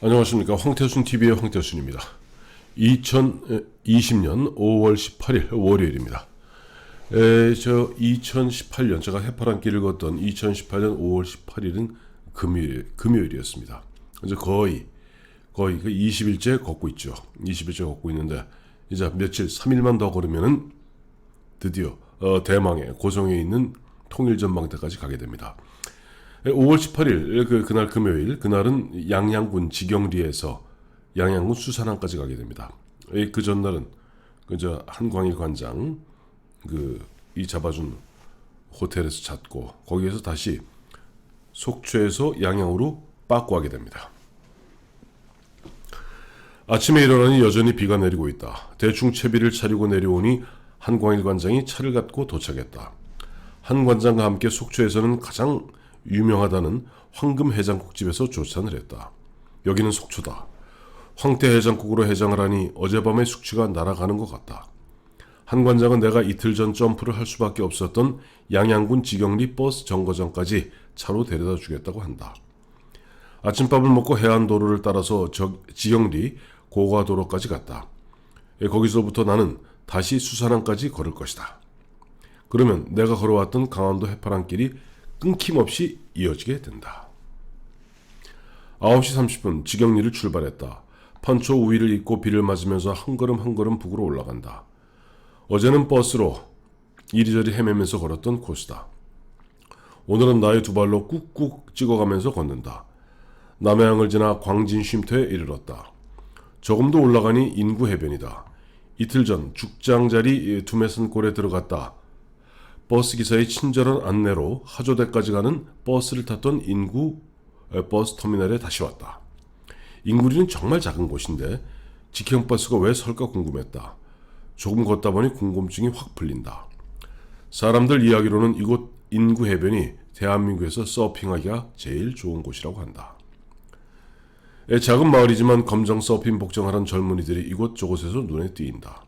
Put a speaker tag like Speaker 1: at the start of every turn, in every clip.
Speaker 1: 안녕하십니까. 황태순TV의 황태순입니다. 2020년 5월 18일 월요일입니다. 2018년 제가 해파랑길을 걷던 2018년 5월 18일은 금요일이었습니다. 이제 거의 그 20일째 걷고 있죠. 20일째 걷고 있는데 이제 며칠 3일만 더 걸으면은 드디어 대망의 고성에 있는 통일전망대까지 가게 됩니다. 5월 18일 그날 금요일, 그날은 양양군 지경리에서 양양군 수산항까지 가게 됩니다. 그 전날은 한광일 관장 이 잡아준 호텔에서 잤고, 거기에서 다시 속초에서 양양으로 빠꾸 하게 됩니다. 아침에 일어나니 여전히 비가 내리고 있다. 대충 채비를 차리고 내려오니 한광일 관장이 차를 갖고 도착했다. 한 관장과 함께 속초에서는 가장 유명하다는 황금 해장국집에서 조찬을 했다. 여기는 속초다. 황태 해장국으로 해장을 하니 어젯밤의 숙취가 날아가는 것 같다. 한 관장은 내가 이틀 전 점프를 할 수밖에 없었던 양양군 지경리 버스 정거장까지 차로 데려다 주겠다고 한다. 아침밥을 먹고 해안도로를 따라서 지경리 고가도로까지 갔다. 거기서부터 나는 다시 수산항까지 걸을 것이다. 그러면 내가 걸어왔던 강원도 해파랑길이 끊김없이 이어지게 된다. 9시 30분 지경리를 출발했다. 판초 우위를 입고 비를 맞으면서 한 걸음 한 걸음 북으로 올라간다. 어제는 버스로 이리저리 헤매면서 걸었던 코스다. 오늘은 나의 두 발로 꾹꾹 찍어가면서 걷는다. 남해항을 지나 광진 쉼터에 이르렀다. 조금 더 올라가니 인구 해변이다. 이틀 전 죽장자리 두매산골에 들어갔다. 버스기사의 친절한 안내로 하조대까지 가는 버스를 탔던 인구 버스 터미널에 다시 왔다. 인구리는 정말 작은 곳인데 직행버스가 왜 설까 궁금했다. 조금 걷다 보니 궁금증이 확 풀린다. 사람들 이야기로는 이곳 인구 해변이 대한민국에서 서핑하기가 제일 좋은 곳이라고 한다. 작은 마을이지만 검정 서핑 복장하는 젊은이들이 이곳저곳에서 눈에 띄인다.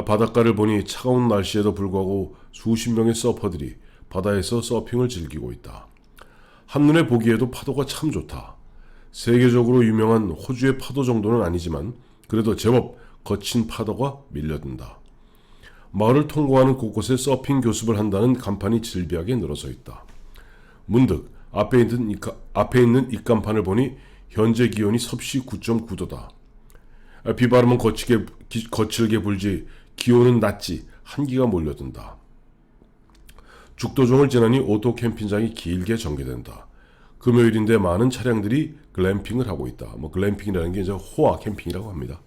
Speaker 1: 바닷가를 보니 차가운 날씨에도 불구하고 수십 명의 서퍼들이 바다에서 서핑을 즐기고 있다. 한눈에 보기에도 파도가 참 좋다. 세계적으로 유명한 호주의 파도 정도는 아니지만 그래도 제법 거친 파도가 밀려든다. 마을을 통과하는 곳곳에 서핑 교습을 한다는 간판이 질비하게 늘어서 있다. 문득 앞에 있는 입간판을 보니 현재 기온이 섭씨 9.9도다. 비바람은 거칠게 불지 기온은 낮지 한기가 몰려든다. 죽도종을 지나니 오토 캠핑장이 길게 전개된다. 금요일인데 많은 차량들이 글램핑을 하고 있다. 글램핑이라는 게 이제 호화 캠핑이라고 합니다.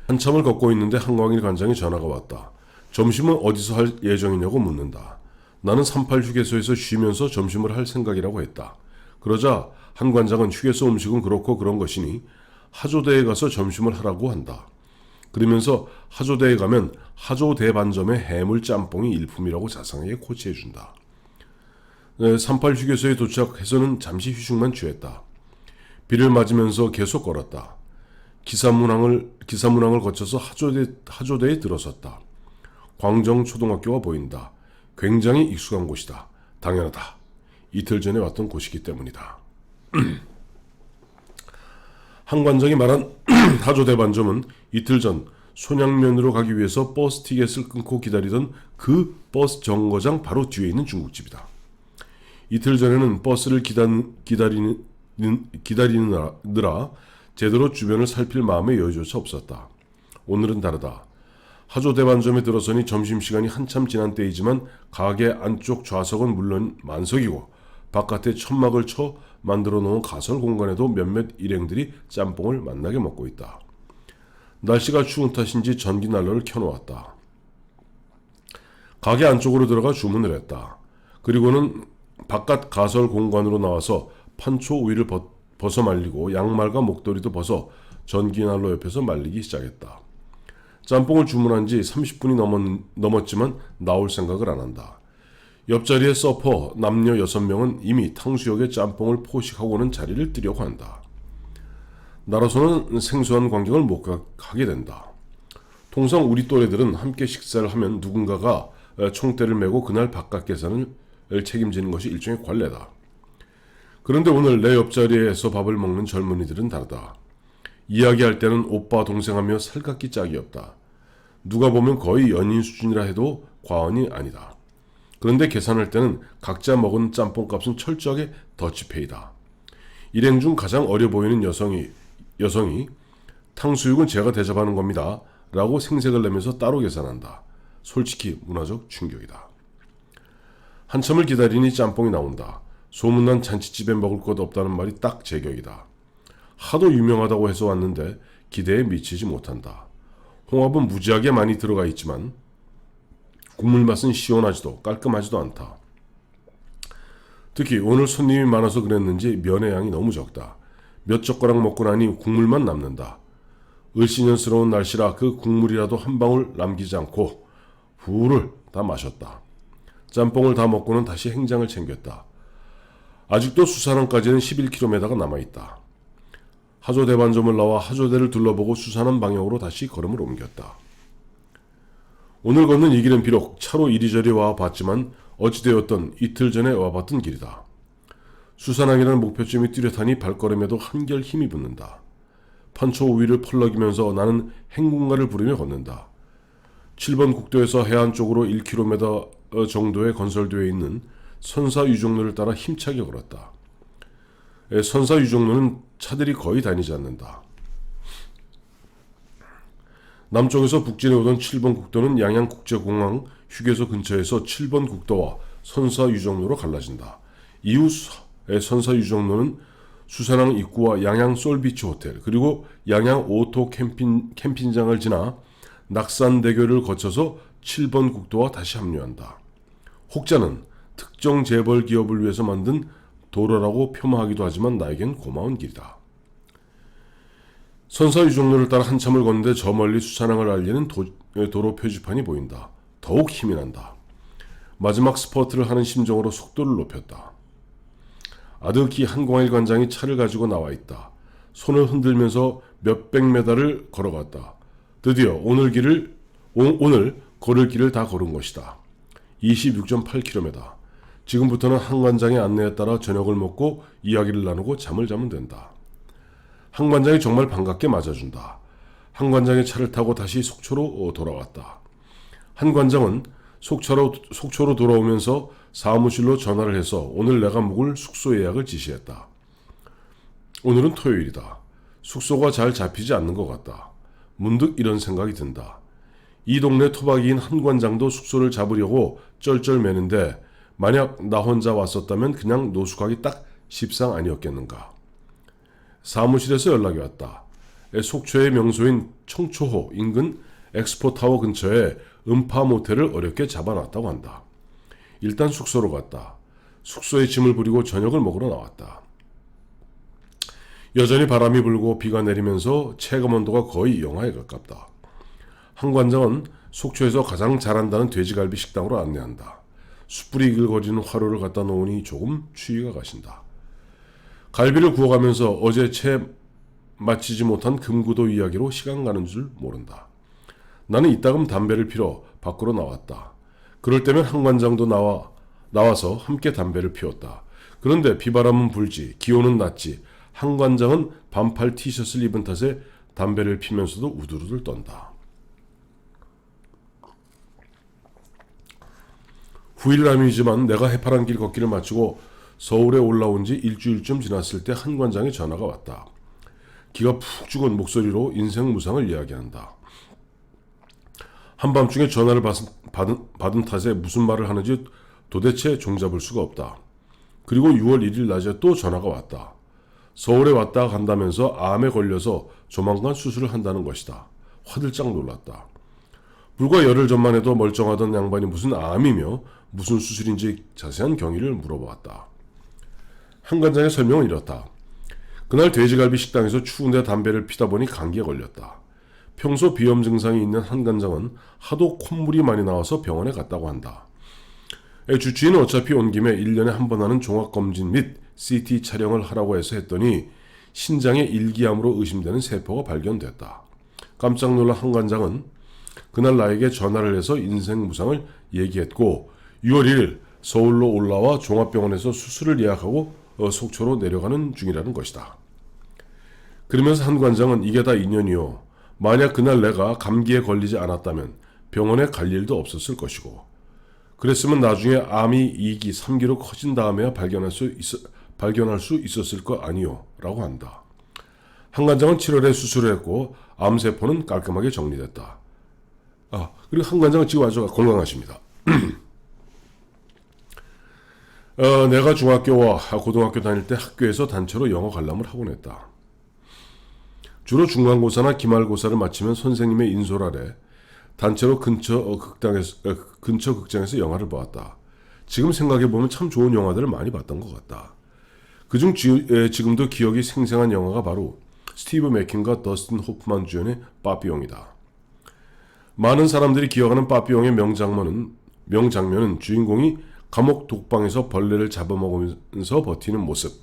Speaker 1: 한참을 걷고 있는데 한광일 관장이 전화가 왔다. 점심은 어디서 할 예정이냐고 묻는다. 나는 38 휴게소에서 쉬면서 점심을 할 생각이라고 했다. 그러자 한 관장은 휴게소 음식은 그렇고 그런 것이니 하조대에 가서 점심을 하라고 한다. 그러면서 하조대에 가면 하조대반점의 해물 짬뽕이 일품이라고 자상하게 코치해준다. 38 휴게소에 도착해서는 잠시 휴식만 취했다. 비를 맞으면서 계속 걸었다. 기사문항을 거쳐서 하조대에 들어섰다. 광정초등학교가 보인다. 굉장히 익숙한 곳이다. 당연하다. 이틀 전에 왔던 곳이기 때문이다. 한 관장이 말한 하조대 반점은 이틀 전 손양면으로 가기 위해서 버스 티켓을 끊고 기다리던 그 버스 정거장 바로 뒤에 있는 중국집이다. 이틀 전에는 버스를 기다리느라 제대로 주변을 살필 마음의 여유조차 없었다. 오늘은 다르다. 하조대 반점에 들어서니 점심시간이 한참 지난 때이지만 가게 안쪽 좌석은 물론 만석이고 바깥에 천막을 쳐 만들어 놓은 가설 공간에도 몇몇 일행들이 짬뽕을 맛나게 먹고 있다. 날씨가 추운 탓인지 전기 난로를 켜놓았다. 가게 안쪽으로 들어가 주문을 했다. 그리고는 바깥 가설 공간으로 나와서 판초 우위를 벗어 말리고 양말과 목도리도 벗어 전기 난로 옆에서 말리기 시작했다. 짬뽕을 주문한 지 30분이 넘었지만 나올 생각을 안 한다. 옆자리에 서퍼 남녀 6명은 이미 탕수육에 짬뽕을 포식하고는 자리를 뜨려고 한다. 나로서는 생소한 광경을 목격하게 된다. 통상 우리 또래들은 함께 식사를 하면 누군가가 총대를 메고 그날 바깥 계산을 책임지는 것이 일종의 관례다. 그런데 오늘 내 옆자리에서 밥을 먹는 젊은이들은 다르다. 이야기할 때는 오빠 동생하며 살갑기 짝이 없다. 누가 보면 거의 연인 수준이라 해도 과언이 아니다. 그런데 계산할 때는 각자 먹은 짬뽕값은 철저하게 더치페이다. 일행 중 가장 어려 보이는 여성이 탕수육은 제가 대접하는 겁니다. 라고 생색을 내면서 따로 계산한다. 솔직히 문화적 충격이다. 한참을 기다리니 짬뽕이 나온다. 소문난 잔치집에 먹을 것 없다는 말이 딱 제격이다. 하도 유명하다고 해서 왔는데 기대에 미치지 못한다. 홍합은 무지하게 많이 들어가 있지만 국물 맛은 시원하지도 깔끔하지도 않다. 특히 오늘 손님이 많아서 그랬는지 면의 양이 너무 적다. 몇 젓가락 먹고 나니 국물만 남는다. 을씨년스러운 날씨라 그 국물이라도 한 방울 남기지 않고 후를 다 마셨다. 짬뽕을 다 먹고는 다시 행장을 챙겼다. 아직도 수산항까지는 11km가 남아있다. 하조대반점을 나와 하조대를 둘러보고 수산항 방향으로 다시 걸음을 옮겼다. 오늘 걷는 이 길은 비록 차로 이리저리 와봤지만 어찌되었던 이틀 전에 와봤던 길이다. 수산항이라는 목표점이 뚜렷하니 발걸음에도 한결 힘이 붙는다. 판초 우위를 펄럭이면서 나는 행군가를 부르며 걷는다. 7번 국도에서 해안 쪽으로 1km 정도에 건설되어 있는 선사유종로를 따라 힘차게 걸었다. 선사유종로는 차들이 거의 다니지 않는다. 남쪽에서 북진해 오던 7번 국도는 양양국제공항 휴게소 근처에서 7번 국도와 선사유종로로 갈라진다. 이후 선사유종로는 수산항 입구와 양양 솔비치 호텔 그리고 양양 오토 캠핑장을 지나 낙산대교를 거쳐서 7번 국도와 다시 합류한다. 혹자는 특정 재벌 기업을 위해서 만든 도로라고 폄하하기도 하지만 나에겐 고마운 길이다. 선사유종로를 따라 한참을 걷는데 저 멀리 수산항을 알리는 도로 표지판이 보인다. 더욱 힘이 난다. 마지막 스퍼트를 하는 심정으로 속도를 높였다. 아득히 한광일 관장이 차를 가지고 나와 있다. 손을 흔들면서 몇백 메달을 걸어갔다. 드디어 오늘 걸을 길을 다 걸은 것이다. 26.8km. 지금부터는 한 관장의 안내에 따라 저녁을 먹고 이야기를 나누고 잠을 자면 된다. 한 관장이 정말 반갑게 맞아준다. 한 관장의 차를 타고 다시 속초로 돌아왔다. 한 관장은 속초로 돌아오면서 사무실로 전화를 해서 오늘 내가 묵을 숙소 예약을 지시했다. 오늘은 토요일이다. 숙소가 잘 잡히지 않는 것 같다. 문득 이런 생각이 든다. 이 동네 토박이인 한 관장도 숙소를 잡으려고 쩔쩔매는데 만약 나 혼자 왔었다면 그냥 노숙하기 딱 십상 아니었겠는가. 사무실에서 연락이 왔다. 속초의 명소인 청초호 인근 엑스포타워 근처에 음파 모텔을 어렵게 잡아놨다고 한다. 일단 숙소로 갔다. 숙소에 짐을 부리고 저녁을 먹으러 나왔다. 여전히 바람이 불고 비가 내리면서 체감온도가 거의 영하에 가깝다. 한 관장은 속초에서 가장 잘한다는 돼지갈비 식당으로 안내한다. 숯불이 이글거리는 화로를 갖다 놓으니 조금 추위가 가신다. 갈비를 구워가면서 어제 채 마치지 못한 금구도 이야기로 시간 가는 줄 모른다. 나는 이따금 담배를 피러 밖으로 나왔다. 그럴 때면 한 관장도 나와서 함께 담배를 피웠다. 그런데 비바람은 불지 기온은 낮지 한 관장은 반팔 티셔츠를 입은 탓에 담배를 피면서도 우두루들 떤다. 후일남이지만 내가 해파란 길 걷기를 마치고 서울에 올라온 지 일주일쯤 지났을 때 한 관장의 전화가 왔다. 기가 푹 죽은 목소리로 인생 무상을 이야기한다. 한밤중에 전화를 받은 탓에 무슨 말을 하는지 도대체 종잡을 수가 없다. 그리고 6월 1일 낮에 또 전화가 왔다. 서울에 왔다 간다면서 암에 걸려서 조만간 수술을 한다는 것이다. 화들짝 놀랐다. 불과 열흘 전만 해도 멀쩡하던 양반이 무슨 암이며 무슨 수술인지 자세한 경위를 물어보았다. 한 관장의 설명은 이렇다. 그날 돼지갈비 식당에서 추운데 담배를 피다 보니 감기에 걸렸다. 평소 비염 증상이 있는 한 관장은 하도 콧물이 많이 나와서 병원에 갔다고 한다. 주치의는 어차피 온 김에 1년에 한 번 하는 종합검진 및 CT 촬영을 하라고 해서 했더니 신장에 일기암으로 의심되는 세포가 발견됐다. 깜짝 놀란 한 관장은 그날 나에게 전화를 해서 인생 무상을 얘기했고 6월 1일 서울로 올라와 종합병원에서 수술을 예약하고 속초로 내려가는 중이라는 것이다. 그러면서 한 관장은 이게 다 인연이요. 만약 그날 내가 감기에 걸리지 않았다면 병원에 갈 일도 없었을 것이고 그랬으면 나중에 암이 2기, 3기로 커진 다음에야 발견할 수 있었을 거 아니요. 라고 한다. 한 관장은 7월에 수술을 했고 암세포는 깔끔하게 정리됐다. 그리고 한 관장은 지금 아주 건강하십니다. 내가 중학교와 고등학교 다닐 때 학교에서 단체로 영어 관람을 하곤 했다. 주로 중간고사나 기말고사를 마치면 선생님의 인솔 아래 단체로 근처 극장에서 영화를 보았다. 지금 생각해보면 참 좋은 영화들을 많이 봤던 것 같다. 그중 지금도 기억이 생생한 영화가 바로 스티브 맥킨과 더스틴 호프만 주연의 빠삐용이다. 많은 사람들이 기억하는 빠삐용의 명장면은 주인공이 감옥 독방에서 벌레를 잡아먹으면서 버티는 모습,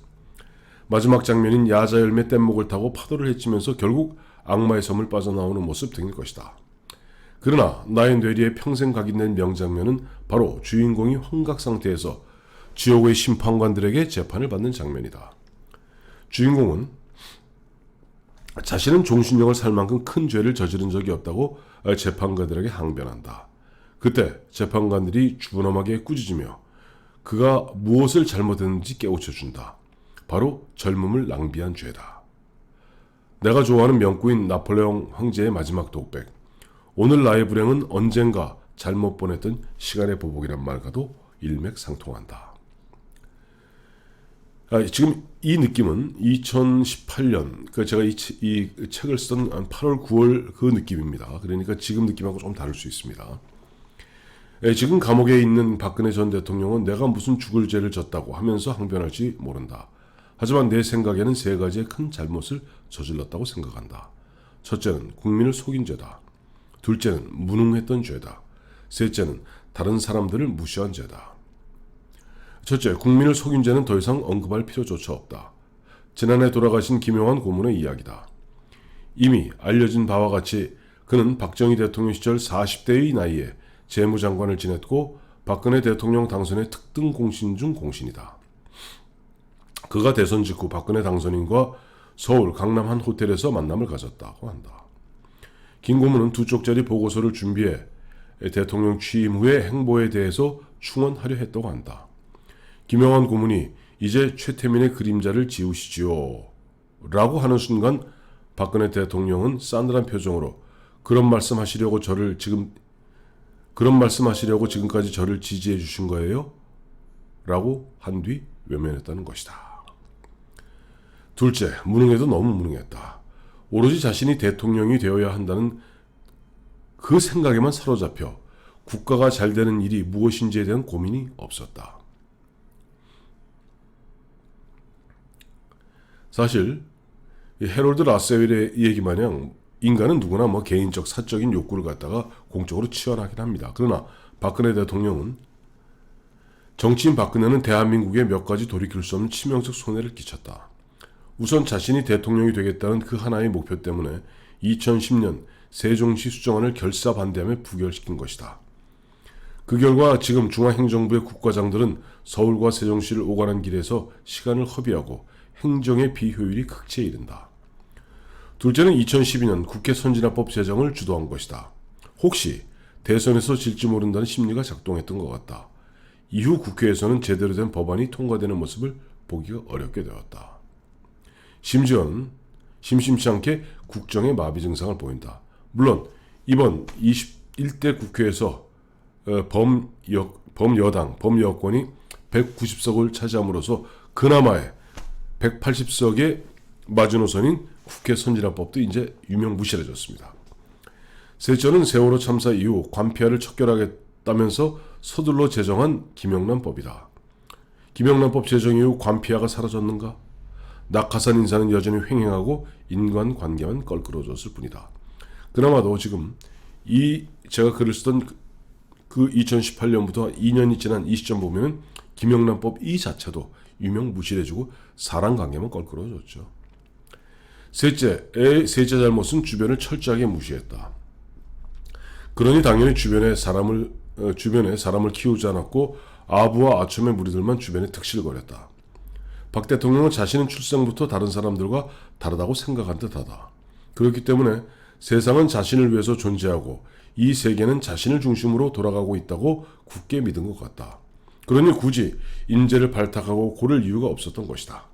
Speaker 1: 마지막 장면인 야자 열매 뗏목을 타고 파도를 헤치면서 결국 악마의 섬을 빠져나오는 모습 등일 것이다. 그러나 나의 뇌리에 평생 각인된 명장면은 바로 주인공이 환각 상태에서 지옥의 심판관들에게 재판을 받는 장면이다. 주인공은 자신은 종신형을 살 만큼 큰 죄를 저지른 적이 없다고 재판관들에게 항변한다. 그때 재판관들이 주분함하게 꾸짖으며 그가 무엇을 잘못했는지 깨우쳐준다. 바로 젊음을 낭비한 죄다. 내가 좋아하는 명구인 나폴레옹 황제의 마지막 독백. 오늘 나의 불행은 언젠가 잘못 보냈던 시간의 보복이란 말과도 일맥상통한다. 지금 이 느낌은 2018년, 제가 이 책을 쓰던 8월, 9월 그 느낌입니다. 그러니까 지금 느낌하고 좀 다를 수 있습니다. 지금 감옥에 있는 박근혜 전 대통령은 내가 무슨 죽을 죄를 졌다고 하면서 항변할지 모른다. 하지만 내 생각에는 세 가지의 큰 잘못을 저질렀다고 생각한다. 첫째는 국민을 속인 죄다. 둘째는 무능했던 죄다. 셋째는 다른 사람들을 무시한 죄다. 첫째, 국민을 속인 죄는 더 이상 언급할 필요조차 없다. 지난해 돌아가신 김용환 고문의 이야기다. 이미 알려진 바와 같이 그는 박정희 대통령 시절 40대의 나이에 재무장관을 지냈고 박근혜 대통령 당선의 특등 공신 중 공신이다. 그가 대선 직후 박근혜 당선인과 서울 강남 한 호텔에서 만남을 가졌다고 한다. 김 고문은 두 쪽짜리 보고서를 준비해 대통령 취임 후의 행보에 대해서 충원하려 했다고 한다. 김영환 고문이 이제 최태민의 그림자를 지우시지요 라고 하는 순간 박근혜 대통령은 싸늘한 표정으로 그런 말씀하시려고 지금까지 저를 지지해 주신 거예요? 라고 한 뒤 외면했다는 것이다. 둘째, 무능해도 너무 무능했다. 오로지 자신이 대통령이 되어야 한다는 그 생각에만 사로잡혀 국가가 잘 되는 일이 무엇인지에 대한 고민이 없었다. 사실 해롤드 라셀의 얘기 마냥 인간은 누구나 개인적 사적인 욕구를 갖다가 공적으로 치열하긴 합니다. 그러나 박근혜 대통령은 정치인 박근혜는 대한민국에 몇 가지 돌이킬 수 없는 치명적 손해를 끼쳤다. 우선 자신이 대통령이 되겠다는 그 하나의 목표 때문에 2010년 세종시 수정안을 결사 반대하며 부결시킨 것이다. 그 결과 지금 중앙행정부의 국과장들은 서울과 세종시를 오가는 길에서 시간을 허비하고 행정의 비효율이 극치에 이른다. 둘째는 2012년 국회 선진화법 제정을 주도한 것이다. 혹시 대선에서 질지 모른다는 심리가 작동했던 것 같다. 이후 국회에서는 제대로 된 법안이 통과되는 모습을 보기가 어렵게 되었다. 심지어는 심심치 않게 국정의 마비 증상을 보인다. 물론 이번 21대 국회에서 범여권이 190석을 차지함으로써 그나마의 180석의 마지노선인 국회 선진화법도 이제 유명무실해졌습니다. 셋째는 세월호 참사 이후 관폐하를 척결하겠다면서 서둘러 제정한 김영란법이다. 김영란법 제정 이후 관폐하가 사라졌는가? 낙하산 인사는 여전히 횡행하고 인간관계만 껄끄러워졌을 뿐이다. 그나마도 지금 제가 글을 쓰던 그 2018년부터 2년이 지난 이 시점 보면은 김영란법 이 자체도 유명무실해지고 사람관계만 껄끄러워졌죠. 셋째 잘못은 주변을 철저하게 무시했다. 그러니 당연히 주변에 사람을 키우지 않았고 아부와 아첨의 무리들만 주변에 득실거렸다. 박 대통령은 자신은 출생부터 다른 사람들과 다르다고 생각한 듯하다. 그렇기 때문에 세상은 자신을 위해서 존재하고 이 세계는 자신을 중심으로 돌아가고 있다고 굳게 믿은 것 같다. 그러니 굳이 인재를 발탁하고 고를 이유가 없었던 것이다.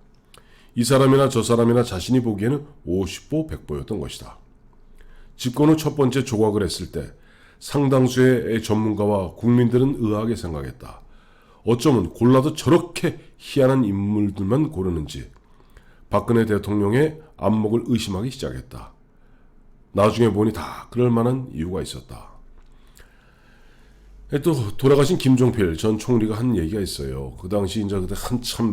Speaker 1: 이 사람이나 저 사람이나 자신이 보기에는 50보 100보였던 것이다. 집권 후 첫 번째 조각을 했을 때 상당수의 전문가와 국민들은 의아하게 생각했다. 어쩌면 골라도 저렇게 희한한 인물들만 고르는지 박근혜 대통령의 안목을 의심하기 시작했다. 나중에 보니 다 그럴 만한 이유가 있었다. 또 돌아가신 김종필 전 총리가 한 얘기가 있어요. 그 당시 이제 그때 한참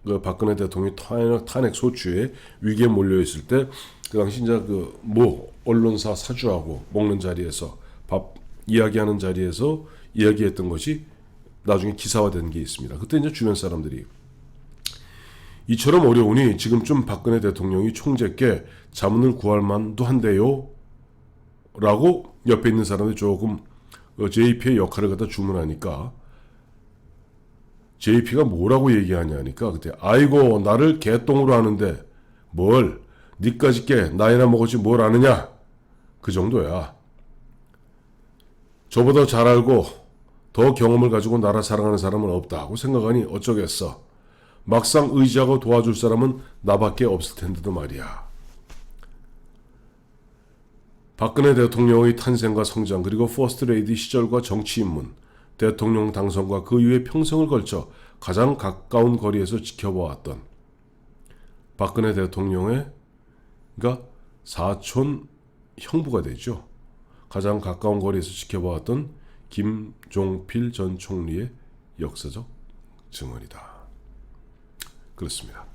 Speaker 1: 그 박근혜 대통령이 탄핵 소추에 위기에 몰려 있을 때 그 당시 이제 그 언론사 사주하고 먹는 자리에서 밥 이야기하는 자리에서 이야기했던 것이 나중에 기사화된 게 있습니다. 그때 이제 주변 사람들이 이처럼 어려우니 지금쯤 박근혜 대통령이 총재께 자문을 구할 만도 한데요. 라고 옆에 있는 사람들이 조금 JP의 역할을 갖다 주문하니까 JP가 뭐라고 얘기하냐니까 그때 아이고 나를 개똥으로 하는데 뭘 니까짓 게 나이나 먹었지 뭘 아느냐 그 정도야. 저보다 잘 알고 더 경험을 가지고 나라 사랑하는 사람은 없다고 생각하니 어쩌겠어. 막상 의지하고 도와줄 사람은 나밖에 없을 텐데도 말이야. 박근혜 대통령의 탄생과 성장 그리고 퍼스트레이디 시절과 정치 입문, 대통령 당선과 그 이후에 평생을 걸쳐 가장 가까운 거리에서 지켜보았던 박근혜 대통령의 그러니까 사촌 형부가 되죠. 가장 가까운 거리에서 지켜보았던 김종필 전 총리의 역사적 증언이다. 그렇습니다.